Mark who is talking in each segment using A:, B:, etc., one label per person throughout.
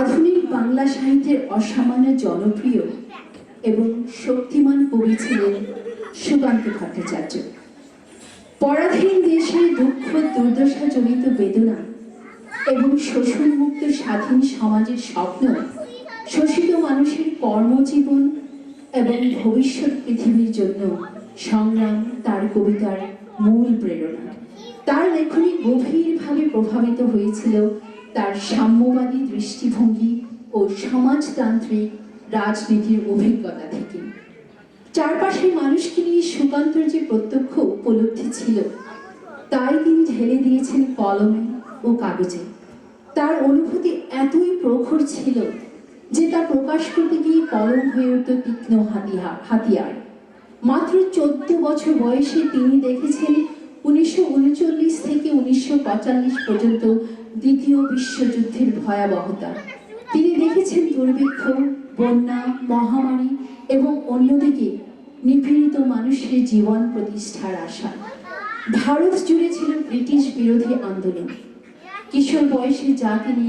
A: আধুনিক বাংলা সাহিত্যের অসামান্য জনপ্রিয় এবং শক্তিমান কবি ছিলেন সুকান্ত ভট্টাচার্য। পরাধীন দেশে দুঃখ দুর্দশা জড়িত বেদনা এবং শোষণমুক্ত স্বাধীন সমাজের স্বপ্ন, শোষিত মানুষের কর্মজীবন এবং ভবিষ্যৎ পৃথিবীর জন্য সংগ্রাম তার কবিতার মূল প্রেরণা। তার লেখনী গভীরভাবে প্রভাবিত হয়েছিল তার সাম্যবাদী দৃষ্টিভঙ্গি ও সমাজতান্ত্রিক রাজনীতির অভিজ্ঞতা থেকে। চারপাশের মানুষকে নিয়ে সুকান্তর যে প্রত্যক্ষ উপলব্ধি ছিল, তাই তিনি ঢেলে দিয়েছেন কলমে ও কাগজে। তার অনুভূতি এতই প্রখর ছিল যে তা প্রকাশ করতে গিয়ে কলম হয়ে উঠত তীক্ষ্ণ হাতিয়ার। মাত্র 14 বছর বয়সে তিনি দেখেছেন 1939 থেকে 1945 পর্যন্ত দ্বিতীয় বিশ্বযুদ্ধের ভয়াবহতা। তিনি দেখেছেন দুর্ভিক্ষ, বন্যা, মহামারী এবং অন্যদিকে নিপীড়িত মানুষের জীবন প্রতিষ্ঠার আশা। ভারত জুড়ে ছিল ব্রিটিশ বিরোধী আন্দোলন। কিশোর বয়সে যা তিনি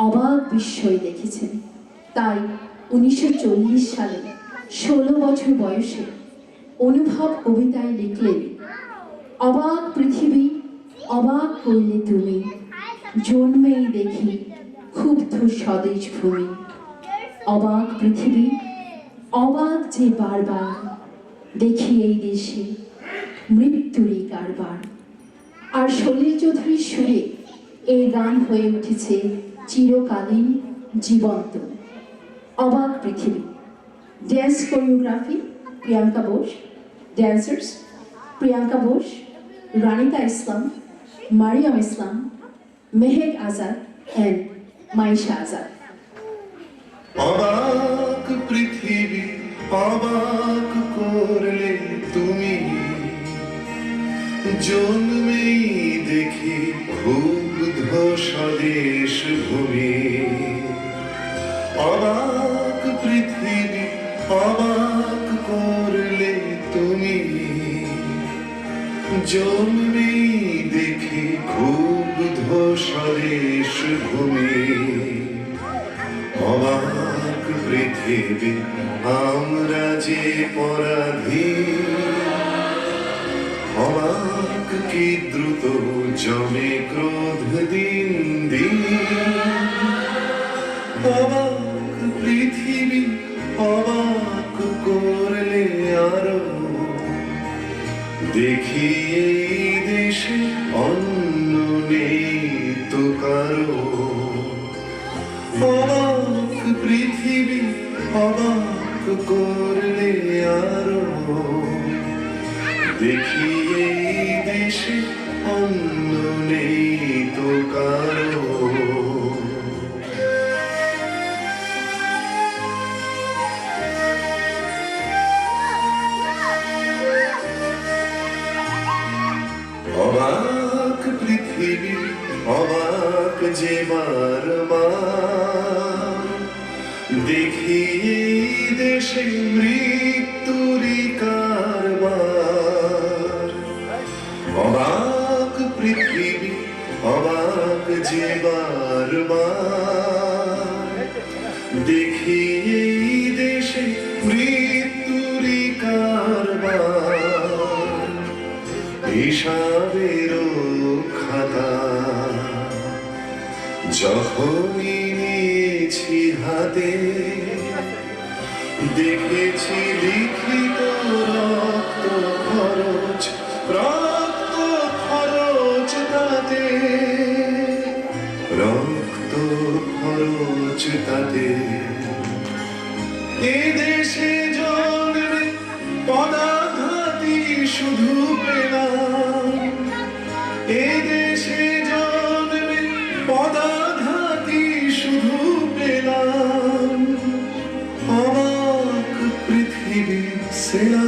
A: অবাক বিস্ময় দেখেছেন, তাই 1940 সালে 16 বছর বয়সে অনুভব কবিতায় লিখলেন, অবাক পৃথিবী অবাক করলে তুমি, জন্মেই দেখি ক্ষুব্ধ স্বদেশ ভূমি। অবাক পৃথিবী অবাক যে বারবার, দেখি এই দেশে মৃত্যুরই কারবার। আর সলিল চৌধুরীর সুরে এই গান হয়ে উঠেছে চিরকালীন জীবন্ত। অবাক পৃথিবী। Dance choreography Priyanka Bose, dancers Priyanka Bose, Ranita Islam, Mariam Islam, Mehek Azad and Maisha Azad.
B: অবাক পৃথিবী অবাক করলে তুমি, জন্মেই দেখি ক্ষুব্ধ স্বদেশ ভূমি। অবাক পৃথিবী অবাক করলে তুমি, জন্মেই দেখি ক্ষুব্ধ স্বদেশ ভূমি। অবাক পৃথিবী আমরা যে পরাধীন, অবাক কি দ্রুত জমে ক্রোধ দিন দিন। অবাক পৃথিবী অবাক করলে আরো, দেখি এই দেশে অন্য নেই তো কারো। অবাক পৃথিবী অবাক করলে আরো, দেখি এই দেশে অন্য নেই তো কারো। অবাক পৃথিবী অবাক যে বারবার, দেখি এই দেশে মৃত্যুরই কারবার। অবাক পৃথিবী অবাক যে বারবার, দেখি এই দেশে মৃত্যুরই কারবার। হিসাবেরও খাতা যখনই নিয়েছি হাতে, দেখেছি লিখিত রক্ত খরচ, রক্ত খরচ তাতে, রক্ত খরচ তাতে। এদেশে জন্মে পদাঘাতী শুধু পেলাম, এদেশে জন্মে পদাঘাতী শুধু পেলাম। অবাক পৃথিবী সেরা